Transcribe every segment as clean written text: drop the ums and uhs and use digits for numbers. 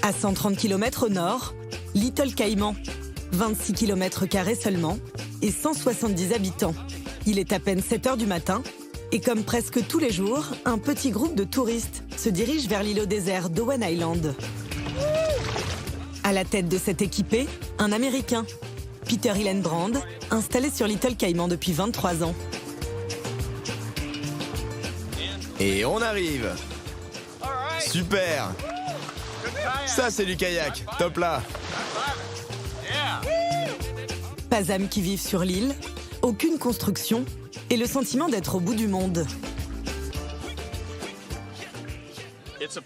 À 130 km au nord, Little Caïman, 26 km² seulement et 170 habitants. Il est à peine 7 heures du matin et comme presque tous les jours, un petit groupe de touristes se dirige vers l'îlot désert d'Owen Island. À la tête de cette équipée, un Américain, Peter Hillenbrand, installé sur Little Caïman depuis 23 ans. Et on arrive. Super. Ça, c'est du kayak. Top là. Pas âme qui vivent sur l'île, aucune construction et le sentiment d'être au bout du monde.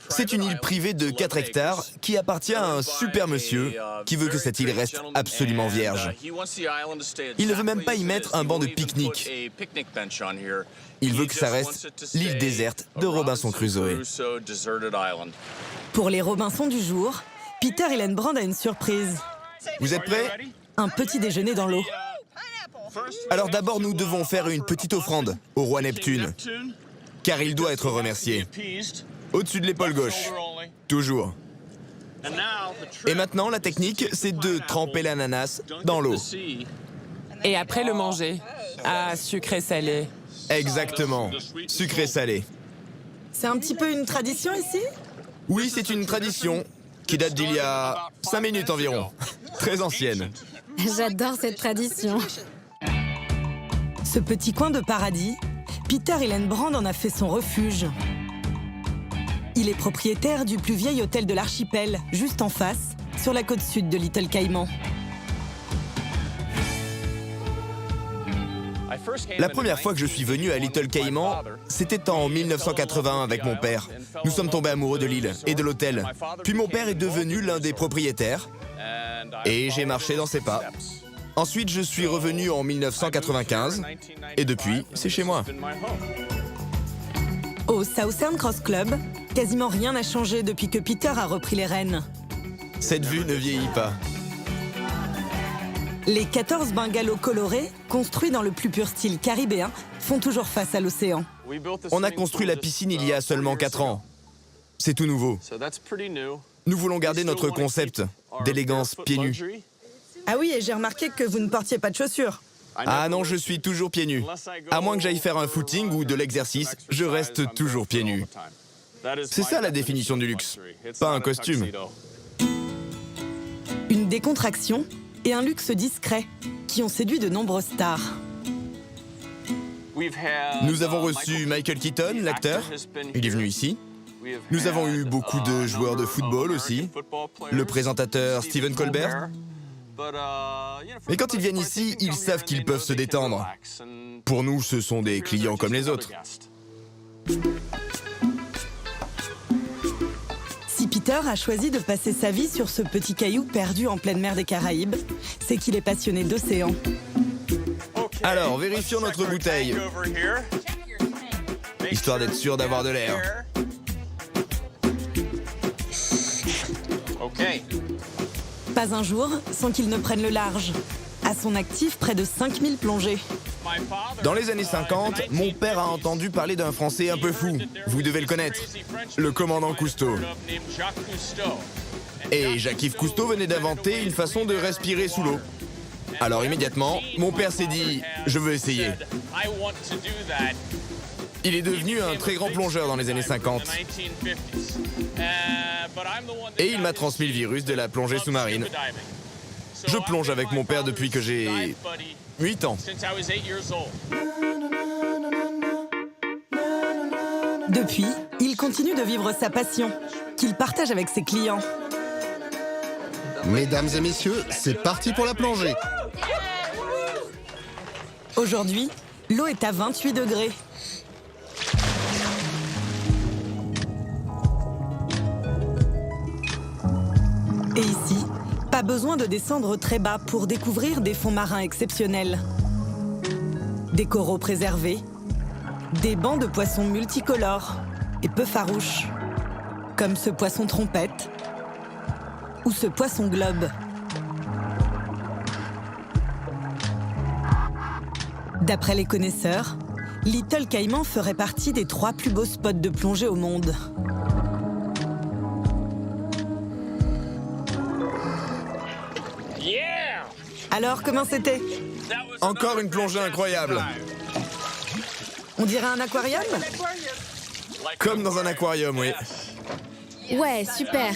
C'est une île privée de 4 hectares qui appartient à un super monsieur qui veut que cette île reste absolument vierge. Il ne veut même pas y mettre un banc de pique-nique. Il veut que ça reste l'île déserte de Robinson Crusoe. Pour les Robinson du jour, Peter Hillenbrand a une surprise. Vous êtes prêts? Un petit déjeuner dans l'eau. Alors d'abord, nous devons faire une petite offrande au roi Neptune, car il doit être remercié. Au-dessus de l'épaule gauche. Toujours. Et maintenant, la technique, c'est de tremper l'ananas dans l'eau. Et après le manger. Ah, sucré salé. Exactement. Sucré-salé. C'est un petit peu une tradition ici? Oui, c'est une tradition qui date d'il y a 5 minutes environ. Très ancienne. J'adore cette tradition. Ce petit coin de paradis, Peter Hillenbrand en a fait son refuge. Il est propriétaire du plus vieil hôtel de l'archipel, juste en face, sur la côte sud de Little Caïman. La première fois que je suis venu à Little Caïman, c'était en 1981 avec mon père. Nous sommes tombés amoureux de l'île et de l'hôtel. Puis mon père est devenu l'un des propriétaires et j'ai marché dans ses pas. Ensuite, je suis revenu en 1995 et depuis, c'est chez moi. Au Southern Cross Club, quasiment rien n'a changé depuis que Peter a repris les rênes. Cette vue ne vieillit pas. Les 14 bungalows colorés, construits dans le plus pur style caribéen, font toujours face à l'océan. On a construit la piscine il y a seulement 4 ans. C'est tout nouveau. Nous voulons garder notre concept d'élégance pieds nus. Ah oui, et j'ai remarqué que vous ne portiez pas de chaussures. Ah non, je suis toujours pieds nus. À moins que j'aille faire un footing ou de l'exercice, je reste toujours pieds nus. C'est ça la définition du luxe, pas un costume. Une décontraction et un luxe discret qui ont séduit de nombreuses stars. Nous avons reçu Michael Keaton, l'acteur. Il est venu ici. Nous avons eu beaucoup de joueurs de football aussi. Le présentateur Stephen Colbert. Mais quand ils viennent ici, ils savent qu'ils peuvent se détendre. Pour nous, ce sont des clients comme les autres. Si Peter a choisi de passer sa vie sur ce petit caillou perdu en pleine mer des Caraïbes, c'est qu'il est passionné d'océan. Alors, vérifions notre bouteille, histoire d'être sûr d'avoir de l'air. Pas un jour sans qu'il ne prenne le large. À son actif, près de 5000 plongées. Dans les années 50, mon père a entendu parler d'un Français un peu fou. Vous devez le connaître, le commandant Cousteau. Et Jacques-Yves Cousteau venait d'inventer une façon de respirer sous l'eau. Alors immédiatement, mon père s'est dit « Je veux essayer ». Il est devenu un très grand plongeur dans les années 50. Et il m'a transmis le virus de la plongée sous-marine. Je plonge avec mon père depuis que j'ai 8 ans. Depuis, il continue de vivre sa passion, qu'il partage avec ses clients. Mesdames et messieurs, c'est parti pour la plongée. Aujourd'hui, l'eau est à 28 degrés. Et ici, pas besoin de descendre très bas pour découvrir des fonds marins exceptionnels. Des coraux préservés, des bancs de poissons multicolores et peu farouches, comme ce poisson trompette ou ce poisson globe. D'après les connaisseurs, Little Caïman ferait partie des 3 plus beaux spots de plongée au monde. Alors, comment c'était? Encore une plongée incroyable. On dirait un aquarium? Comme dans un aquarium, oui. Ouais, super.